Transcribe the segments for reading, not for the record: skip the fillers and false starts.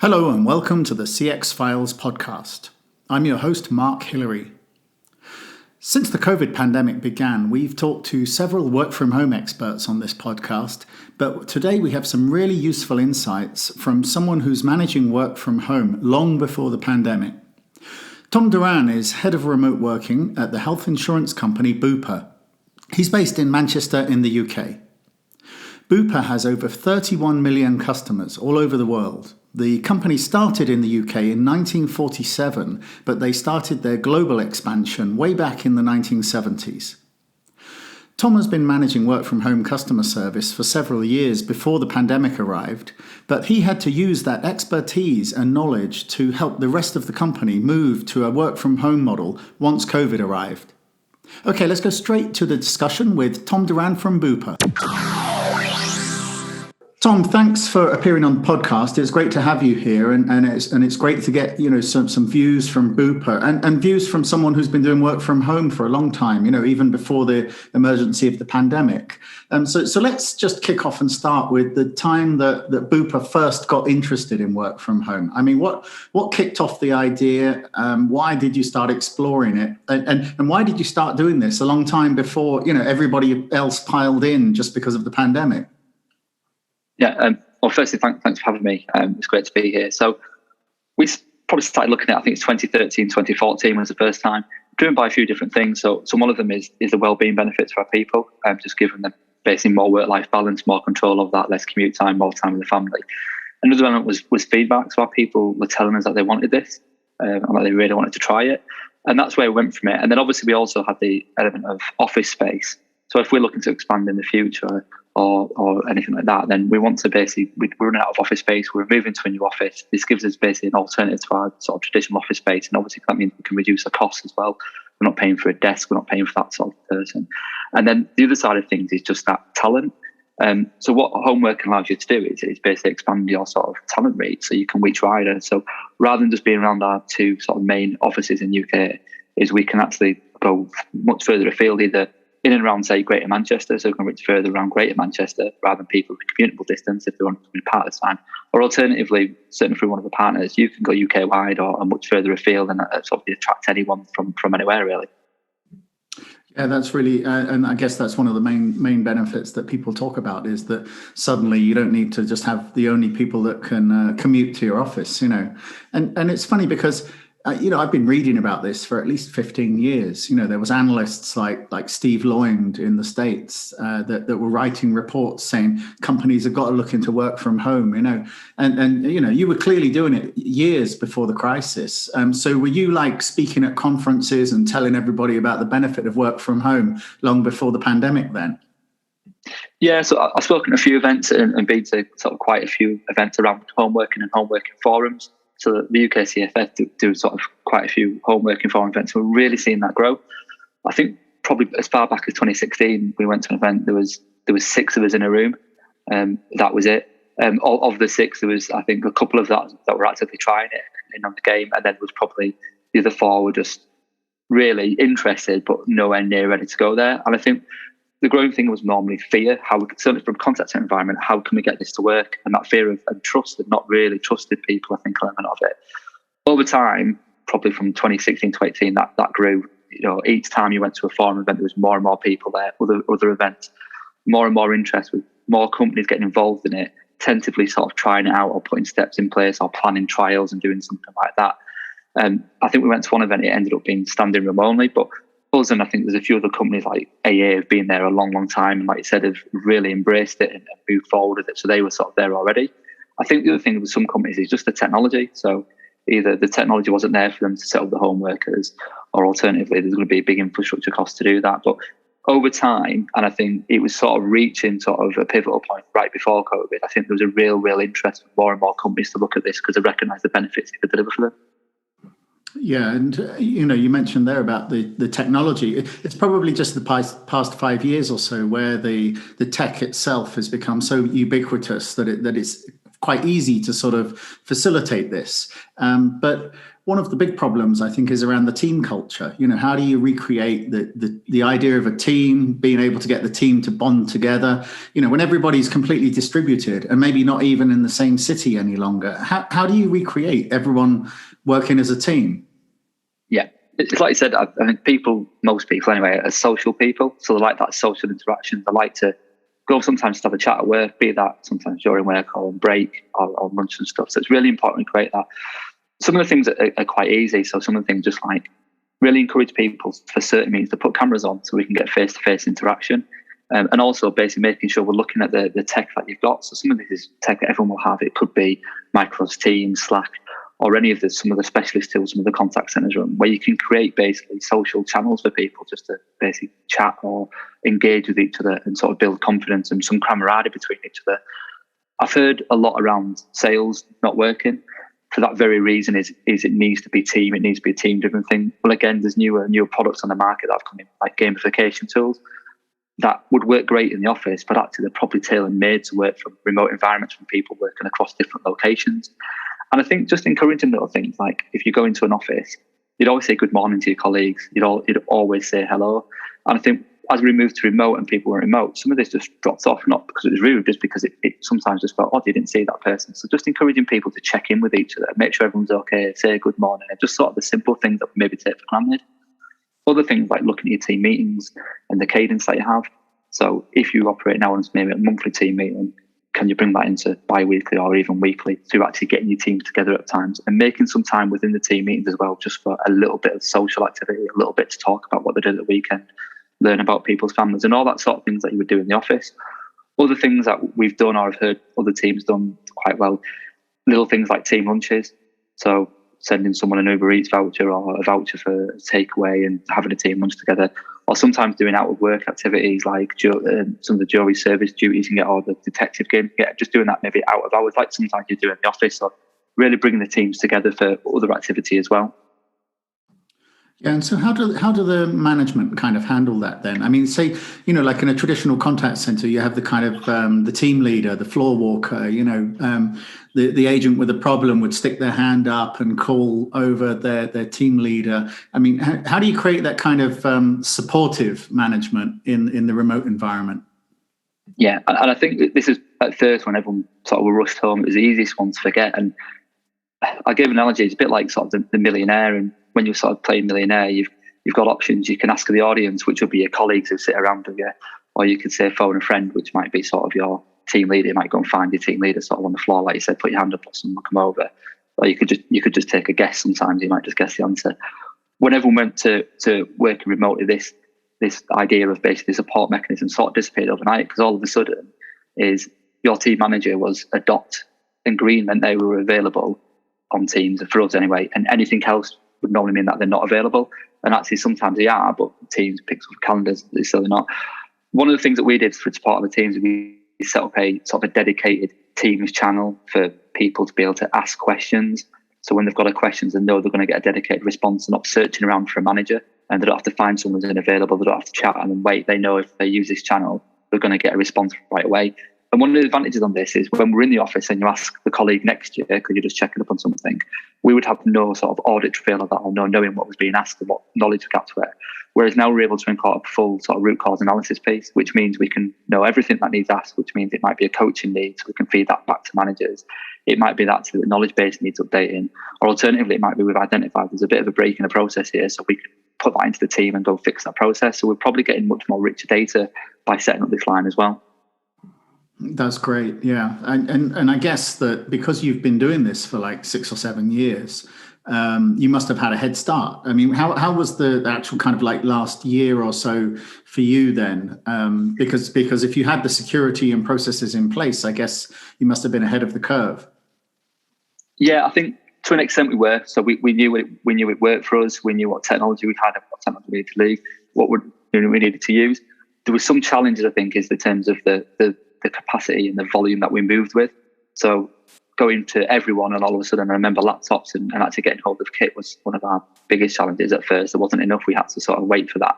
Hello and welcome to the CX Files podcast. I'm your host, Mark Hillary. Since the COVID pandemic began, we've talked to several work-from-home experts on this podcast, but today we have some really useful insights from someone who's managing work from home long before the pandemic. Tom Doran is head of remote working at the health insurance company Bupa. He's based in Manchester in the UK. Bupa has over 31 million customers all over the world. The company started in the UK in 1947, but they started their global expansion way back in the 1970s. Tom has been managing work-from-home customer service for several years before the pandemic arrived, but he had to use that expertise and knowledge to help the rest of the company move to a work-from-home model once COVID arrived. Okay, let's go straight to the discussion with Tom Doran from Bupa. Tom, thanks for appearing on the podcast. It's great to have you here, and it's great to get some views from Bupa and views from someone who's been doing work from home for a long time. Even before the emergency of the pandemic. So let's just kick off and start with the time that Bupa first got interested in work from home. I mean, what kicked off the idea? Why did you start exploring it, and why did you start doing this a long time before everybody else piled in just because of the pandemic? Yeah, well, firstly, thanks for having me. It's great to be here. So we probably started looking at, I think it's 2013, 2014 was the first time, driven by a few different things. So one of them is the wellbeing benefits for our people, just giving them basically more work-life balance, more control of that, less commute time, more time with the family. Another element was feedback. So our people were telling us that they wanted this and that they really wanted to try it. And that's where we went from it. And then obviously we also had the element of office space. So if we're looking to expand in the future or anything like that, then we want to we're running out of office space, we're moving to a new office. This gives us basically an alternative to our sort of traditional office space. And obviously that means we can reduce the costs as well. We're not paying for a desk, we're not paying for that sort of person. And then the other side of things is just that talent. So what homework allows you to do is basically expand your sort of talent reach so you can reach wider. So rather than just being around our two sort of main offices in UK, is we can actually go much further afield, either in and around, say, Greater Manchester, so we can reach further around Greater Manchester rather than people with commutable distance if they want to be part of the time. Or alternatively, certainly through one of the partners, you can go UK-wide or much further afield and sort of attract anyone from anywhere, really. Yeah, that's really, and I guess that's one of the main benefits that people talk about is that suddenly you don't need to just have the only people that can commute to your office, And it's funny because I've been reading about this for at least 15 years. There was analysts like Steve Lloyd in the States that were writing reports saying companies have got to look into work from home, and you were clearly doing it years before the crisis. So were you speaking at conferences and telling everybody about the benefit of work from home long before the pandemic then? Yeah, so I've spoken at a few events and been to sort of quite a few events around homeworking and homeworking forums. So the UK CFF do sort of quite a few homeworking forum events. We're really seeing that grow. I think probably as far back as 2016, we went to an event. There was 6 of us in a room. That was it. Of the 6, there was I think a couple of that were actively trying it in on the game, and then was probably the other 4 were just really interested, but nowhere near ready to go there. And I think the growing thing was normally fear. Certainly from contact center environment, how can we get this to work? And that fear of and trust and not really trusted people, I think, element of it. Over time, probably from 2016 to 18, that grew. Each time you went to a forum event, there was more and more people there. Other events, more and more interest with more companies getting involved in it, tentatively sort of trying it out or putting steps in place or planning trials and doing something like that. I think we went to one event, it ended up being standing room only, but us and I think there's a few other companies like AA have been there a long, long time, and like you said, have really embraced it and moved forward with it. So they were sort of there already. I think the other thing with some companies is just the technology. So either the technology wasn't there for them to set up the home workers, or alternatively, there's going to be a big infrastructure cost to do that. But over time, and I think it was sort of reaching sort of a pivotal point right before COVID, I think there was a real interest with more and more companies to look at this because they recognise the benefits it could deliver for them. Yeah, and you mentioned there about the technology. It's probably just the past 5 years or so where the tech itself has become so ubiquitous that it's quite easy to sort of facilitate this. But one of the big problems, I think, is around the team culture. How do you recreate the idea of a team, being able to get the team to bond together, when everybody's completely distributed and maybe not even in the same city any longer? How do you recreate everyone working as a team? Yeah, it's like you said, I think most people anyway, are social people. So they like that social interaction. They like to go sometimes to have a chat at work, be that sometimes during work or on break or lunch and stuff. So it's really important to create that. Some of the things are quite easy. So some of the things just like really encourage people for certain meetings to put cameras on so we can get face-to-face interaction. And also basically making sure we're looking at the tech that you've got. So some of this is tech that everyone will have. It could be Microsoft Teams, Slack, or any of some of the specialist tools, some of the contact centers room, where you can create basically social channels for people just to basically chat or engage with each other and sort of build confidence and some camaraderie between each other. I've heard a lot around sales not working. For that very reason is it needs to be team. It needs to be a team-driven thing. Well, again, there's newer products on the market that have come in, like gamification tools, that would work great in the office, but actually they're probably tailor-made to work from remote environments from people working across different locations. And I think just encouraging little things, like if you go into an office, you'd always say good morning to your colleagues. You'd always say hello. And I think as we moved to remote and people were remote, some of this just dropped off, not because it was rude, just because it sometimes just felt odd you didn't see that person. So just encouraging people to check in with each other, make sure everyone's okay, say good morning, and just sort of the simple things that we maybe take for granted. Other things like looking at your team meetings and the cadence that you have. So if you operate now on maybe a monthly team meeting, can you bring that into bi-weekly or even weekly? So you're actually getting your team together at times and making some time within the team meetings as well, just for a little bit of social activity, a little bit to talk about what they did at the weekend, learn about people's families and all that sort of things that you would do in the office. Other things that we've done or I've heard other teams done quite well, little things like team lunches. So sending someone an Uber Eats voucher or a voucher for a takeaway and having a team lunch together, or sometimes doing out of work activities like some of the jury service duties you can get, or the detective game, just doing that maybe out of hours, like sometimes you do in the office, or really bringing the teams together for other activity as well. Yeah, and so how do the management kind of handle that then? I mean, say, like in a traditional contact center, you have the kind of the team leader, the floor walker, the agent with a problem would stick their hand up and call over their team leader. I mean, how do you create that kind of supportive management in the remote environment? Yeah, and I think this is at first when everyone sort of were rushed home, it was the easiest one to forget. And I gave an analogy, it's a bit like sort of the millionaire, and when you're sort of playing millionaire, you've got options. You can ask the audience, which would be your colleagues who sit around with you, or you could say phone a friend, which might be sort of your team leader. You might go and find your team leader sort of on the floor, like you said, put your hand up or someone will come over. Or you could just take a guess. Sometimes you might just guess the answer. When everyone went to working remotely, this idea of basically the support mechanism sort of dissipated overnight, because all of a sudden is your team manager was a dot, and green meant they were available on Teams, for us anyway, and anything else would normally mean that they're not available. And actually sometimes they are, but Teams picks up calendars, so they're not. One of the things that we did for part of the Teams, we set up a sort of a dedicated Teams channel for people to be able to ask questions. So when they've got a question, they know they're going to get a dedicated response. They're not searching around for a manager, and they don't have to find someone who's unavailable. They don't have to chat and then wait. They know if they use this channel, they're going to get a response right away. And one of the advantages on this is when we're in the office and you ask the colleague next to you, could you just check it up on something? We would have no sort of audit trail of that, or no knowing what was being asked and what knowledge gaps were. Whereas now we're able to incorporate a full sort of root cause analysis piece, which means we can know everything that needs asked, which means it might be a coaching need, so we can feed that back to managers. It might be that the knowledge base needs updating, or alternatively, it might be we've identified there's a bit of a break in the process here, so we can put that into the team and go fix that process. So we're probably getting much more richer data by setting up this line as well. That's great. Yeah. And I guess that because you've been doing this for like 6 or 7 years, you must have had a head start. I mean, how was the actual kind of like last year or so for you then? Because if you had the security and processes in place, I guess you must have been ahead of the curve. Yeah, I think to an extent we were. So we knew it worked for us. We knew what technology we had and what technology we needed to leave, what we needed to use. There were some challenges, I think, is in terms of the capacity and the volume that we moved with. So going to everyone and all of a sudden I remember laptops and actually getting hold of kit was one of our biggest challenges at first. There wasn't enough. We had to sort of wait for that.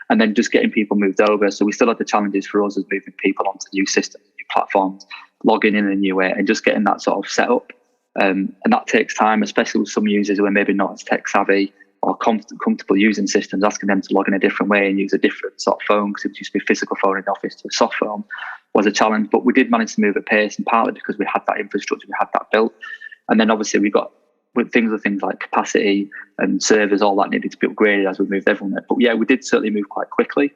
And then just getting people moved over. So we still had the challenges for us as moving people onto new systems, new platforms, logging in a new way and just getting that sort of set up. And that takes time, especially with some users who are maybe not as tech savvy or comfortable using systems. Asking them to log in a different way and use a different sort of phone, because it used to be a physical phone in the office to a soft phone, was a challenge. But we did manage to move at pace, and partly because we had that infrastructure, we had that built. And then obviously we got with things like capacity and servers, all that needed to be upgraded as we moved everyone there. But yeah, we did certainly move quite quickly.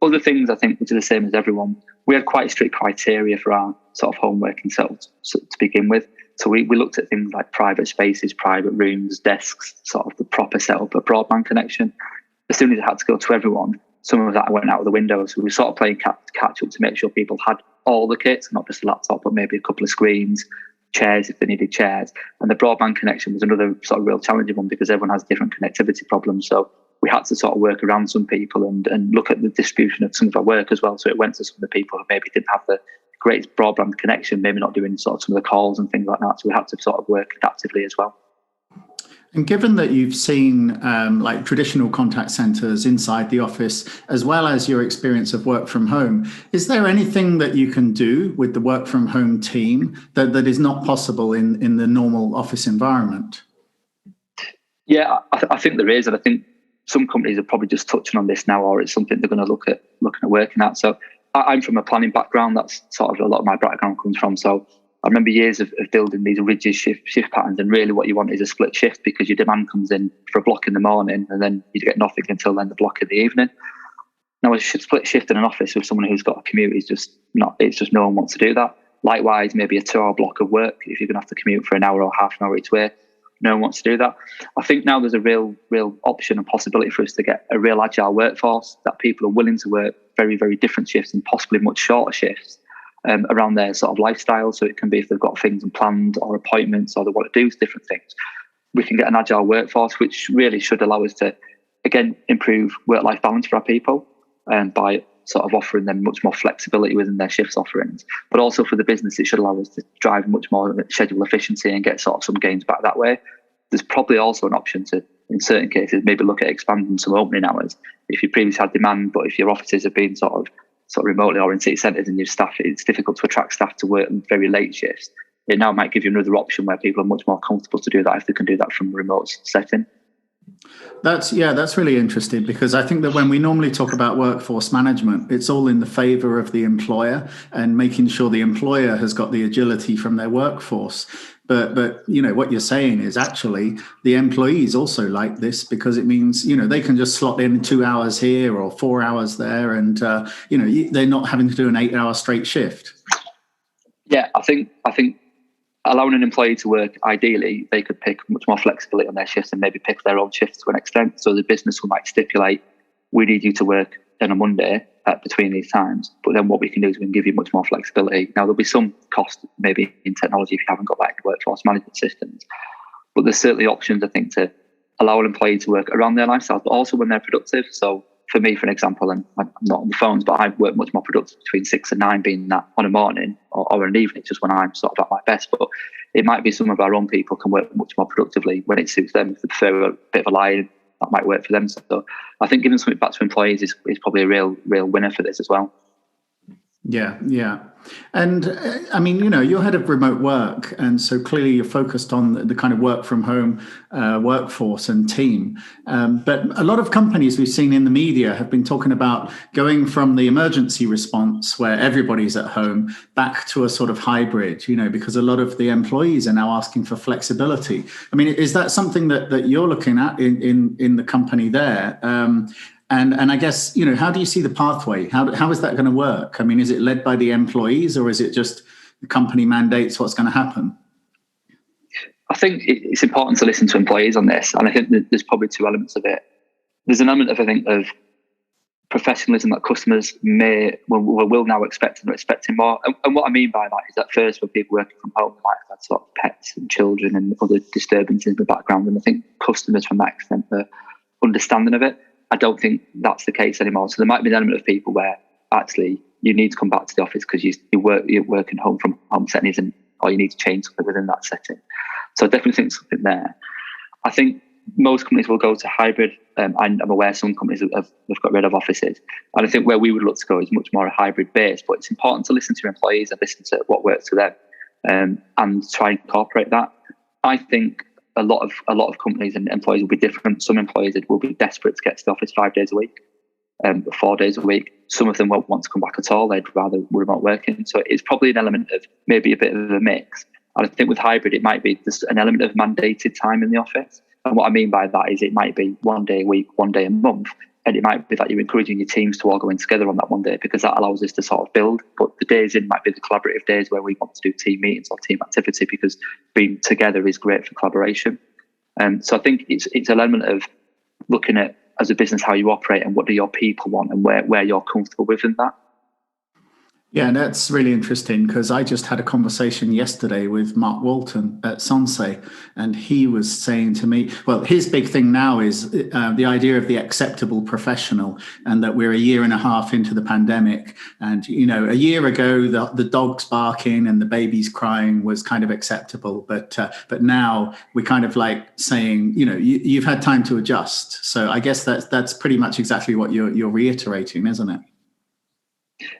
Other things, I think, which are the same as everyone, we had quite strict criteria for our sort of home working setup to begin with. So we looked at things like private spaces, private rooms, desks, sort of the proper setup, a broadband connection. As soon as it had to go to everyone, some of that went out of the window. So we were sort of playing catch up to make sure people had all the kits, not just a laptop, but maybe a couple of screens, chairs if they needed chairs. And the broadband connection was another sort of real challenging one, because everyone has different connectivity problems. So we had to sort of work around some people and look at the distribution of some of our work as well. So it went to some of the people who maybe didn't have the greatest broadband connection, maybe not doing sort of some of the calls and things like that. So we had to sort of work adaptively as well. And given that you've seen like traditional contact centres inside the office, as well as your experience of work from home, is there anything that you can do with the work from home team that is not possible in the normal office environment? Yeah, I think there is. And I think some companies are probably just touching on this now, or it's something they're going to looking at working at. So I'm from a planning background. That's sort of a lot of my background comes from. So I remember years of building these rigid shift patterns, and really what you want is a split shift, because your demand comes in for a block in the morning and then you get nothing until then the block in the evening. Now a split shift in an office with someone who's got a commute is just not, it's just no one wants to do that. Likewise, maybe a 2-hour block of work, if you're going to have to commute for an hour or half an hour each way, no one wants to do that. I think now there's a real option and possibility for us to get a real agile workforce, that people are willing to work very, very different shifts and possibly much shorter shifts around their sort of lifestyle. So it can be if they've got things planned or appointments or they want to do different things. We can get an agile workforce, which really should allow us to, again, improve work-life balance for our people by sort of offering them much more flexibility within their shifts offerings. But also for the business, it should allow us to drive much more schedule efficiency and get sort of some gains back that way. There's probably also an option to, in certain cases, maybe look at expanding some opening hours. If you previously had demand, but if your offices have been sort of remotely or in city centres and your staff, it's difficult to attract staff to work in very late shifts. It now might give you another option where people are much more comfortable to do that if they can do that from a remote setting. That's really interesting, because I think that when we normally talk about workforce management, it's all in the favor of the employer and making sure the employer has got the agility from their workforce. But you know what you're saying is actually the employees also like this, because it means they can just slot in 2 hours here or 4 hours there, and they're not having to do an 8-hour straight shift. Yeah, I think allowing an employee to work, ideally, they could pick much more flexibility on their shifts and maybe pick their own shifts to an extent. So the business might stipulate, we need you to work on a Monday between these times. But then what we can do is we can give you much more flexibility. Now, there'll be some cost maybe in technology if you haven't got like workforce management systems. But there's certainly options, I think, to allow an employee to work around their lifestyle, but also when they're productive. So for me, for an example, and I'm not on the phones, but I work much more productive between 6 and 9, being that on a morning or an evening, just when I'm sort of at my best. But it might be some of our own people can work much more productively when it suits them. If they prefer a bit of a lie, that might work for them. So I think giving something back to employees is probably a real winner for this as well. Yeah. And I mean, you're head of remote work, and so clearly you're focused on the kind of work from home workforce and team. But a lot of companies we've seen in the media have been talking about going from the emergency response where everybody's at home back to a sort of hybrid, because a lot of the employees are now asking for flexibility. I mean, is that something that you're looking at in the company there? And I guess, how do you see the pathway? How is that going to work? I mean, is it led by the employees, or is it just the company mandates what's going to happen? I think it's important to listen to employees on this. And I think that there's probably two elements of it. There's an element of professionalism that customers will now expect and are expecting more. And what I mean by that is that first, when people working from home, might have had sort of pets and children and other disturbances in the background. And I think customers from that extent are understanding of it. I don't think that's the case anymore. So there might be an element of people where actually you need to come back to the office because you're working home from home settings, or you need to change something within that setting. So I definitely think something there. I think most companies will go to hybrid. I'm aware some companies have got rid of offices. And I think where we would look to go is much more a hybrid base. But it's important to listen to employees and listen to what works for them and try and incorporate that. I think a lot of companies and employees will be different. Some employees will be desperate to get to the office 5 days a week, 4 days a week. Some of them won't want to come back at all. They'd rather remote working. So it's probably an element of maybe a bit of a mix. And I think with hybrid, it might be just an element of mandated time in the office. And what I mean by that is it might be 1 day a week, 1 day a month. And it might be that you're encouraging your teams to all go in together on that 1 day, because that allows us to sort of build. But the days in might be the collaborative days where we want to do team meetings or team activity, because being together is great for collaboration. So I think it's an element of looking at, as a business, how you operate and what do your people want and where you're comfortable within that. Yeah, and that's really interesting, because I just had a conversation yesterday with Mark Walton at Sonsei, and he was saying to me, well, his big thing now is the idea of the acceptable professional, and that we're a year and a half into the pandemic. And, a year ago, the dog's barking and the baby's crying was kind of acceptable. But now we're kind of like saying, you've had time to adjust. So I guess that's pretty much exactly what you're reiterating, isn't it?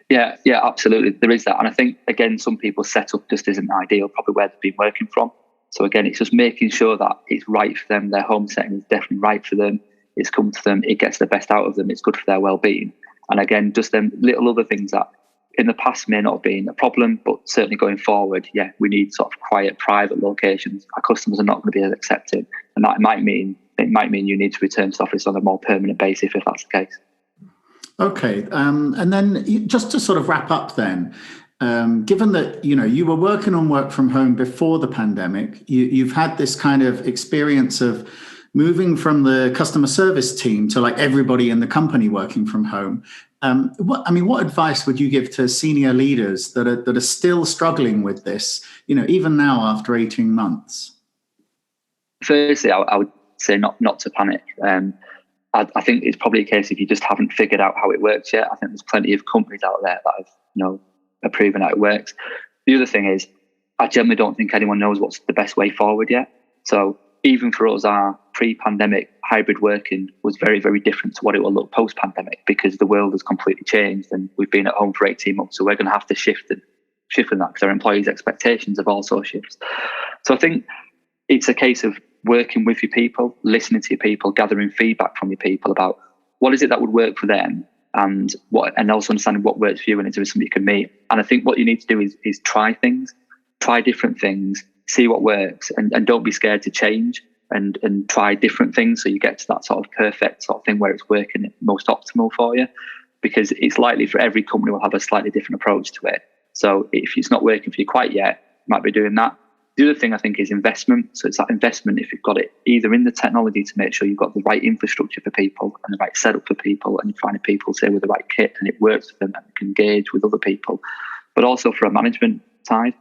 Yeah, absolutely. There is that. And I think, again, some people's setup just isn't ideal, probably where they've been working from. So again, it's just making sure that it's right for them. Their home setting is definitely right for them. It's come to them. It gets the best out of them. It's good for their well-being. And again, just them little other things that in the past may not have been a problem, but certainly going forward, we need sort of quiet, private locations. Our customers are not going to be as accepted. And that might mean you need to return to office on a more permanent basis if that's the case. Okay, and then just to sort of wrap up then, given that, you were working on work from home before the pandemic, you've had this kind of experience of moving from the customer service team to like everybody in the company working from home. What advice would you give to senior leaders that are still struggling with this, even now after 18 months? Firstly, I would say not to panic. I think it's probably a case if you just haven't figured out how it works yet. I think there's plenty of companies out there that have proven how it works. The other thing is, I generally don't think anyone knows what's the best way forward yet. So even for us, our pre-pandemic hybrid working was very, very different to what it will look post-pandemic, because the world has completely changed and we've been at home for 18 months. So we're going to have to shift in that, because our employees' expectations have also shifted. So I think it's a case of working with your people, listening to your people, gathering feedback from your people about what is it that would work for them, and also understanding what works for you, and is there something you can meet. And I think what you need to do is try different things, see what works, and don't be scared to change and try different things, so you get to that sort of perfect sort of thing where it's working most optimal for you, because it's likely for every company will have a slightly different approach to it. So if it's not working for you quite yet, you might be doing that. The other thing I think is investment. So it's that investment, if you've got it either in the technology to make sure you've got the right infrastructure for people and the right setup for people, and you're finding people, say, with the right kit and it works for them and can engage with other people, but also for a management side.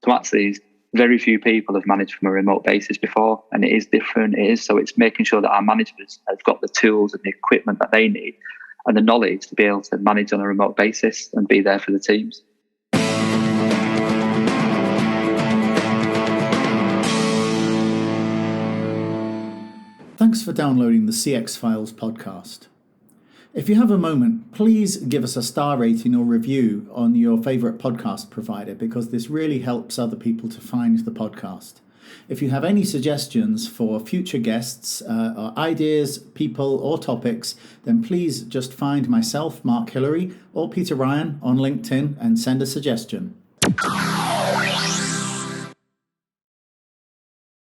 So actually, very few people have managed from a remote basis before, and it is different. So it's making sure that our managers have got the tools and the equipment that they need and the knowledge to be able to manage on a remote basis and be there for the teams. Thanks for downloading the CX Files podcast. If you have a moment, please give us a star rating or review on your favorite podcast provider, because this really helps other people to find the podcast. If you have any suggestions for future guests, or ideas, people, or topics, then please just find myself, Mark Hillary, or Peter Ryan on LinkedIn and send a suggestion.